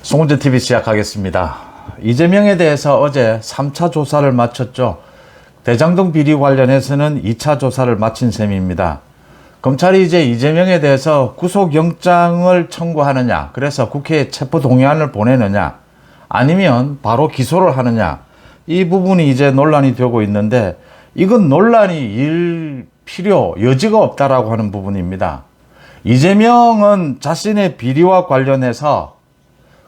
송은재TV 시작하겠습니다. 이재명에 대해서 어제 3차 조사를 마쳤죠. 대장동 비리 관련해서는 2차 조사를 마친 셈입니다. 검찰이 이제 이재명에 대해서 구속영장을 청구하느냐, 그래서 국회에 체포동의안을 보내느냐, 아니면 바로 기소를 하느냐, 이 부분이 이제 논란이 되고 있는데, 이건 논란이 일 필요, 여지가 없다라고 하는 부분입니다. 이재명은 자신의 비리와 관련해서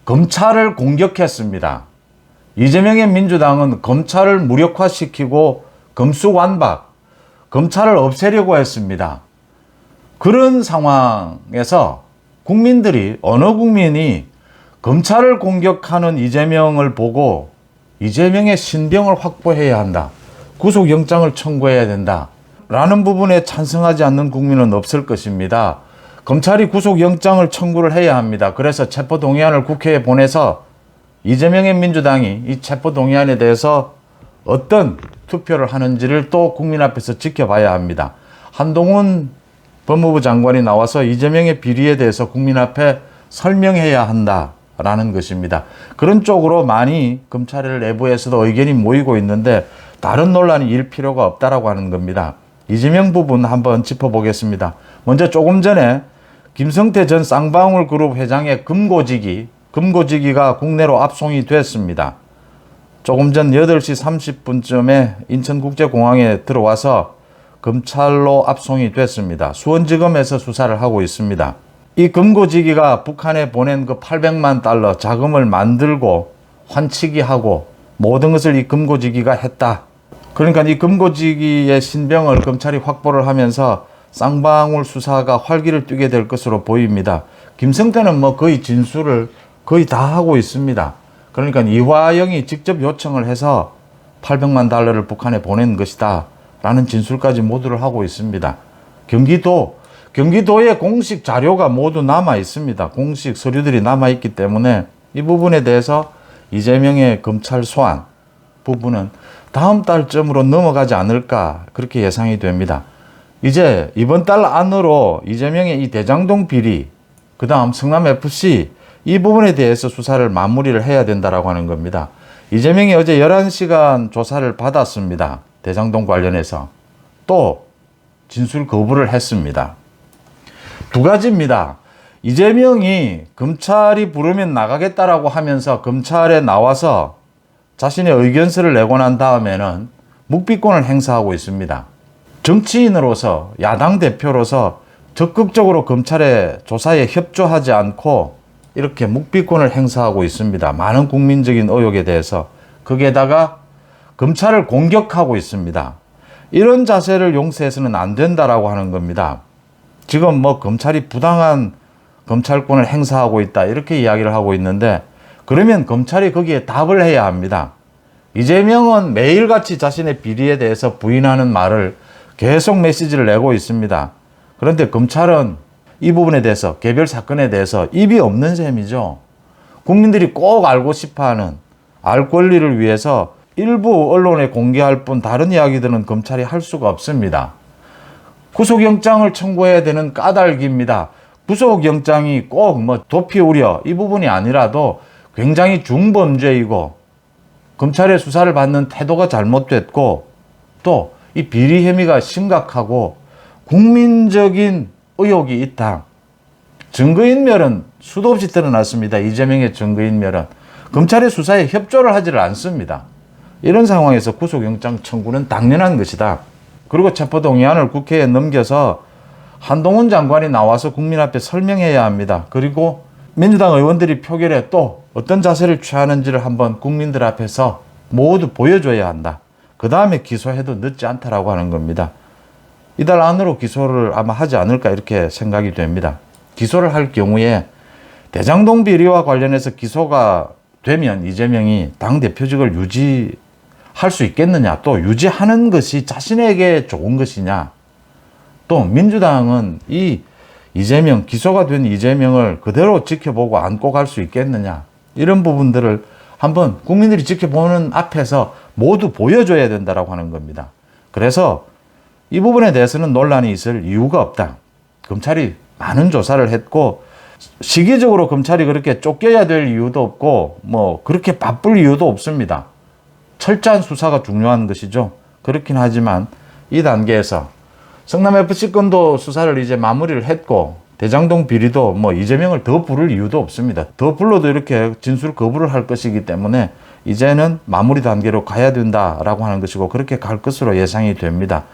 검찰을 공격했습니다. 이재명의 민주당은 검찰을 무력화시키고 검수완박, 검찰을 없애려고 했습니다. 그런 상황에서 국민들이, 어느 국민이 검찰을 공격하는 이재명을 보고 이재명의 신병을 확보해야 한다, 구속영장을 청구해야 된다 라는 부분에 찬성하지 않는 국민은 없을 것입니다. 검찰이 구속영장을 청구를 해야 합니다. 그래서 체포동의안을 국회에 보내서 이재명의 민주당이 이 체포동의안에 대해서 어떤 투표를 하는지를 또 국민 앞에서 지켜봐야 합니다. 한동훈 법무부 장관이 나와서 이재명의 비리에 대해서 국민 앞에 설명해야 한다라는 것입니다. 그런 쪽으로 많이 검찰 내부에서도 의견이 모이고 있는데 다른 논란이 일 필요가 없다라고 하는 겁니다. 이재명 부분 한번 짚어보겠습니다. 먼저 조금 전에 김성태 전 쌍방울 그룹 회장의 금고지기가 국내로 압송이 됐습니다. 조금 전 8시 30분쯤에 인천국제공항에 들어와서 검찰로 압송이 됐습니다. 수원지검에서 수사를 하고 있습니다. 이 금고지기가 북한에 보낸 그 800만 달러 자금을 만들고 환치기하고 모든 것을 이 금고지기가 했다. 그러니까 이 금고지기의 신병을 검찰이 확보를 하면서 쌍방울 수사가 활기를 띠게 될 것으로 보입니다. 김성태는 거의 진술을 거의 다 하고 있습니다. 그러니까 이화영이 직접 요청을 해서 800만 달러를 북한에 보낸 것이다 라는 진술까지 모두를 하고 있습니다. 경기도의 공식 자료가 모두 남아 있습니다. 공식 서류들이 남아 있기 때문에 이 부분에 대해서 이재명의 검찰 소환 부분은 다음 달쯤으로 넘어가지 않을까, 그렇게 예상이 됩니다. 이제 이번 달 안으로 이재명의 이 대장동 비리, 그 다음 성남FC 이 부분에 대해서 수사를 마무리를 해야 된다라고 하는 겁니다. 이재명이 어제 11시간 조사를 받았습니다. 대장동 관련해서. 또 진술 거부를 했습니다. 두 가지입니다. 이재명이 검찰이 부르면 나가겠다라고 하면서 검찰에 나와서 자신의 의견서를 내고 난 다음에는 묵비권을 행사하고 있습니다. 정치인으로서, 야당 대표로서 적극적으로 검찰의 조사에 협조하지 않고 이렇게 묵비권을 행사하고 있습니다. 많은 국민적인 의혹에 대해서. 거기에다가 검찰을 공격하고 있습니다. 이런 자세를 용서해서는 안 된다라고 하는 겁니다. 지금 검찰이 부당한 검찰권을 행사하고 있다, 이렇게 이야기를 하고 있는데, 그러면 검찰이 거기에 답을 해야 합니다. 이재명은 매일같이 자신의 비리에 대해서 부인하는 말을 계속 메시지를 내고 있습니다. 그런데 검찰은 이 부분에 대해서, 개별 사건에 대해서 입이 없는 셈이죠. 국민들이 꼭 알고 싶어하는 알 권리를 위해서 일부 언론에 공개할 뿐 다른 이야기들은 검찰이 할 수가 없습니다. 구속영장을 청구해야 되는 까닭입니다. 구속영장이 꼭 도피 우려 이 부분이 아니라도 굉장히 중범죄이고 검찰의 수사를 받는 태도가 잘못됐고 또 이 비리 혐의가 심각하고 국민적인 의혹이 있다. 증거인멸은 수도 없이 드러났습니다. 이재명의 증거인멸은. 검찰의 수사에 협조를 하지를 않습니다. 이런 상황에서 구속영장 청구는 당연한 것이다. 그리고 체포동의안을 국회에 넘겨서 한동훈 장관이 나와서 국민 앞에 설명해야 합니다. 그리고 민주당 의원들이 표결에 또 어떤 자세를 취하는지를 한번 국민들 앞에서 모두 보여줘야 한다. 그 다음에 기소해도 늦지 않다라고 하는 겁니다. 이달 안으로 기소를 아마 하지 않을까, 이렇게 생각이 됩니다. 기소를 할 경우에 대장동 비리와 관련해서 기소가 되면 이재명이 당대표직을 유지할 수 있겠느냐, 또 유지하는 것이 자신에게 좋은 것이냐, 또 민주당은 이 이재명, 기소가 된 이재명을 그대로 지켜보고 안고 갈 수 있겠느냐, 이런 부분들을 한번 국민들이 지켜보는 앞에서 모두 보여줘야 된다라고 하는 겁니다. 그래서 이 부분에 대해서는 논란이 있을 이유가 없다. 검찰이 많은 조사를 했고 시기적으로 검찰이 그렇게 쫓겨야 될 이유도 없고 뭐 그렇게 바쁠 이유도 없습니다. 철저한 수사가 중요한 것이죠. 그렇긴 하지만 이 단계에서 성남FC 건도 수사를 이제 마무리를 했고 대장동 비리도 뭐 이재명을 더 부를 이유도 없습니다. 더 불러도 이렇게 진술 거부를 할 것이기 때문에 이제는 마무리 단계로 가야 된다라고 하는 것이고 그렇게 갈 것으로 예상이 됩니다.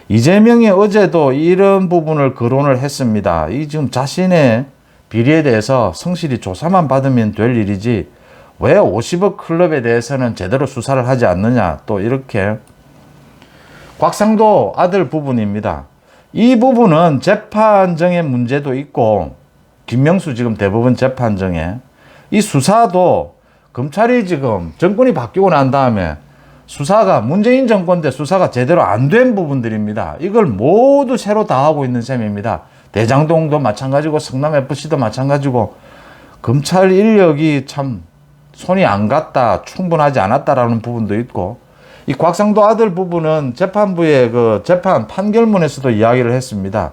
이재명이 어제도 이런 부분을 거론을 했습니다. 이 지금 자신의 비리에 대해서 성실히 조사만 받으면 될 일이지 왜 50억 클럽에 대해서는 제대로 수사를 하지 않느냐, 또 이렇게. 곽상도 아들 부분입니다. 이 부분은 재판정의 문제도 있고 김명수 지금 대법원 재판정에 이 수사도 검찰이 지금 정권이 바뀌고 난 다음에 수사가 문재인 정권 때 수사가 제대로 안 된 부분들입니다. 이걸 모두 새로 다 하고 있는 셈입니다. 대장동도 마찬가지고 성남FC도 마찬가지고 검찰 인력이 참 손이 안 갔다, 충분하지 않았다라는 부분도 있고, 이 곽상도 아들 부분은 재판부의 그 재판 판결문에서도 이야기를 했습니다.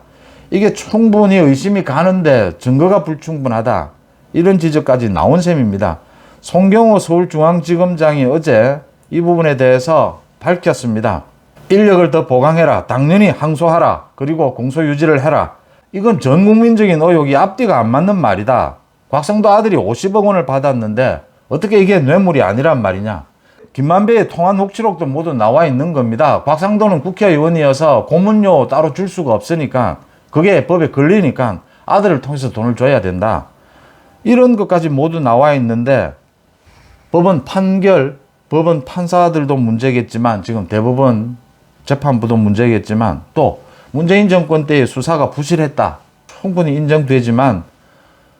이게 충분히 의심이 가는데 증거가 불충분하다, 이런 지적까지 나온 셈입니다. 송경호 서울중앙지검장이 어제 이 부분에 대해서 밝혔습니다. 인력을 더 보강해라, 당연히 항소하라, 그리고 공소유지를 해라. 이건 전 국민적인 의혹이 앞뒤가 안 맞는 말이다. 곽상도 아들이 50억 원을 받았는데 어떻게 이게 뇌물이 아니란 말이냐. 김만배의 통화 녹취록도 모두 나와 있는 겁니다. 곽상도는 국회의원이어서 고문료 따로 줄 수가 없으니까 그게 법에 걸리니까 아들을 통해서 돈을 줘야 된다. 이런 것까지 모두 나와 있는데 법원 판결, 법원 판사들도 문제겠지만 지금 대법원 재판부도 문제겠지만 또 문재인 정권 때의 수사가 부실했다, 충분히 인정되지만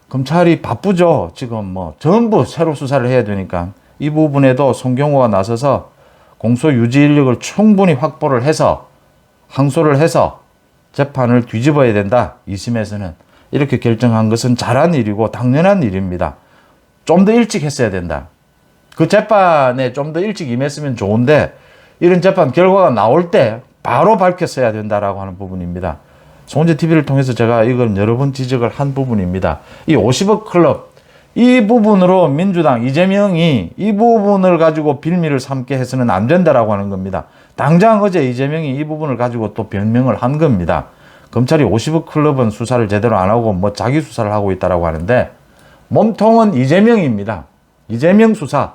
검찰이 바쁘죠. 지금 뭐 전부 새로 수사를 해야 되니까 이 부분에도 송경호가 나서서 공소 유지 인력을 충분히 확보를 해서 항소를 해서 재판을 뒤집어야 된다. 2심에서는 이렇게 결정한 것은 잘한 일이고 당연한 일입니다. 좀 더 일찍 했어야 된다. 그 재판에 좀 더 일찍 임했으면 좋은데 이런 재판 결과가 나올 때 바로 밝혔어야 된다라고 하는 부분입니다. 송은재TV를 통해서 제가 이걸 여러 번 지적을 한 부분입니다. 이 50억 클럽, 이 부분으로 민주당 이재명이 이 부분을 가지고 빌미를 삼게 해서는 안 된다라고 하는 겁니다. 당장 어제 이재명이 이 부분을 가지고 또 변명을 한 겁니다. 검찰이 50억 클럽은 수사를 제대로 안 하고 뭐 자기 수사를 하고 있다라고 하는데 몸통은 이재명입니다. 이재명 수사,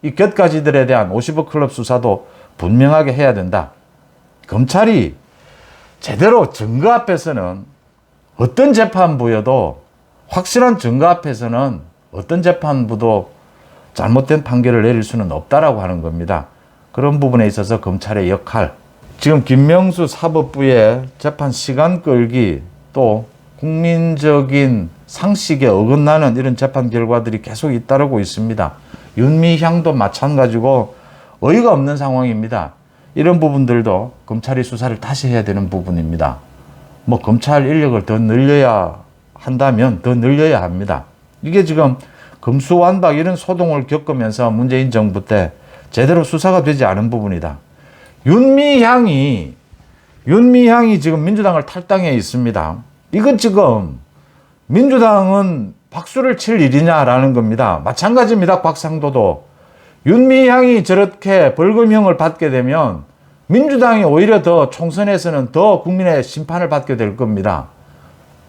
이 곁가지들에 대한 50억 클럽 수사도 분명하게 해야 된다. 검찰이 제대로 증거 앞에서는 어떤 재판부여도 확실한 증거 앞에서는 어떤 재판부도 잘못된 판결을 내릴 수는 없다라고 하는 겁니다. 그런 부분에 있어서 검찰의 역할, 지금 김명수 사법부의 재판 시간 끌기, 또 국민적인 상식에 어긋나는 이런 재판 결과들이 계속 잇따르고 있습니다. 윤미향도 마찬가지고 어이가 없는 상황입니다. 이런 부분들도 검찰이 수사를 다시 해야 되는 부분입니다. 뭐 검찰 인력을 더 늘려야 한다면 더 늘려야 합니다. 이게 지금 금수완박 이런 소동을 겪으면서 문재인 정부 때 제대로 수사가 되지 않은 부분이다. 윤미향이 지금 민주당을 탈당해 있습니다. 이건 지금 민주당은 박수를 칠 일이냐라는 겁니다. 마찬가지입니다. 곽상도도. 윤미향이 저렇게 벌금형을 받게 되면 민주당이 오히려 더 총선에서는 더 국민의 심판을 받게 될 겁니다.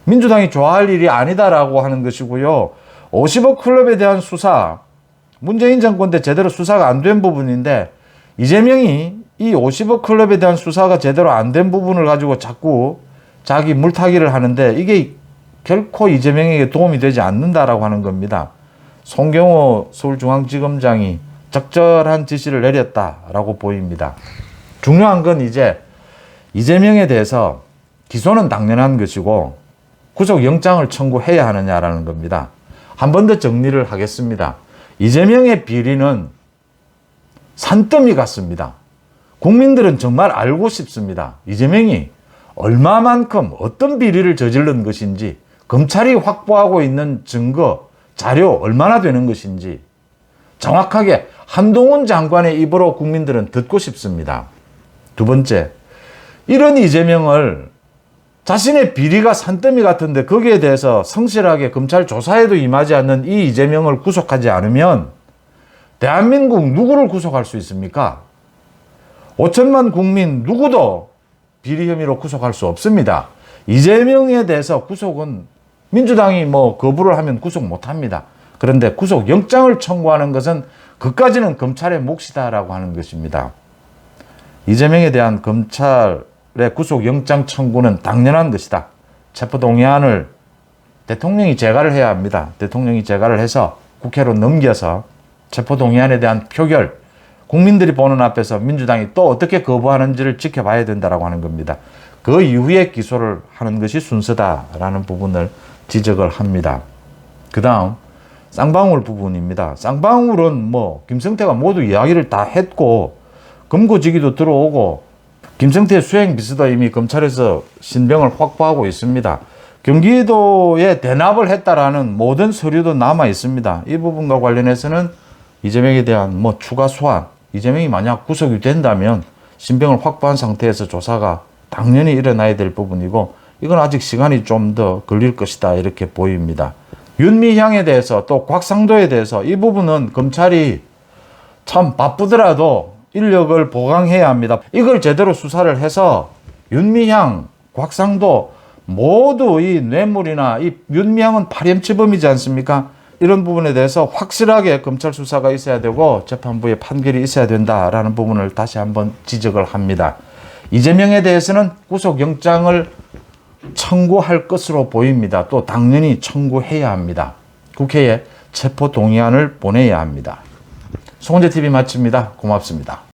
민주당이 좋아할 일이 아니다라고 하는 것이고요. 50억 클럽에 대한 수사, 문재인 정권 때 제대로 수사가 안 된 부분인데 이재명이 이 50억 클럽에 대한 수사가 제대로 안 된 부분을 가지고 자꾸 자기 물타기를 하는데 이게 결코 이재명에게 도움이 되지 않는다라고 하는 겁니다. 송경호 서울중앙지검장이 적절한 지시를 내렸다라고 보입니다. 중요한 건 이제 이재명에 대해서 기소는 당연한 것이고 구속영장을 청구해야 하느냐라는 겁니다. 한 번 더 정리를 하겠습니다. 이재명의 비리는 산더미 같습니다. 국민들은 정말 알고 싶습니다. 이재명이 얼마만큼 어떤 비리를 저지른 것인지, 검찰이 확보하고 있는 증거, 자료 얼마나 되는 것인지 정확하게 한동훈 장관의 입으로 국민들은 듣고 싶습니다. 두 번째, 이런 이재명을 자신의 비리가 산더미 같은데 거기에 대해서 성실하게 검찰 조사에도 임하지 않는 이 이재명을 구속하지 않으면 대한민국 누구를 구속할 수 있습니까? 5천만 국민 누구도 비리 혐의로 구속할 수 없습니다. 이재명에 대해서 구속은 민주당이 거부를 하면 구속 못합니다. 그런데 구속영장을 청구하는 것은 그까지는 검찰의 몫이다라고 하는 것입니다. 이재명에 대한 검찰의 구속영장 청구는 당연한 것이다. 체포동의안을 대통령이 제가를 해야 합니다. 대통령이 제가를 해서 국회로 넘겨서 체포동의안에 대한 표결, 국민들이 보는 앞에서 민주당이 또 어떻게 거부하는지를 지켜봐야 된다라고 하는 겁니다. 그 이후에 기소를 하는 것이 순서다라는 부분을 지적을 합니다. 그 다음 쌍방울 부분입니다. 쌍방울은 김성태가 모두 이야기를 다 했고 검거지기도 들어오고 김성태 수행 비서도 이미 검찰에서 신병을 확보하고 있습니다. 경기도에 대납을 했다라는 모든 서류도 남아 있습니다. 이 부분과 관련해서는 이재명에 대한 추가 소환, 이재명이 만약 구속이 된다면 신병을 확보한 상태에서 조사가 당연히 일어나야 될 부분이고 이건 아직 시간이 좀 더 걸릴 것이다 이렇게 보입니다. 윤미향에 대해서 또 곽상도에 대해서 이 부분은 검찰이 참 바쁘더라도 인력을 보강해야 합니다. 이걸 제대로 수사를 해서 윤미향, 곽상도 모두 이 뇌물이나 이 윤미향은 파렴치범이지 않습니까? 이런 부분에 대해서 확실하게 검찰 수사가 있어야 되고 재판부의 판결이 있어야 된다라는 부분을 다시 한번 지적을 합니다. 이재명에 대해서는 구속영장을 청구할 것으로 보입니다. 또 당연히 청구해야 합니다. 국회에 체포동의안을 보내야 합니다. 송은재TV 마칩니다. 고맙습니다.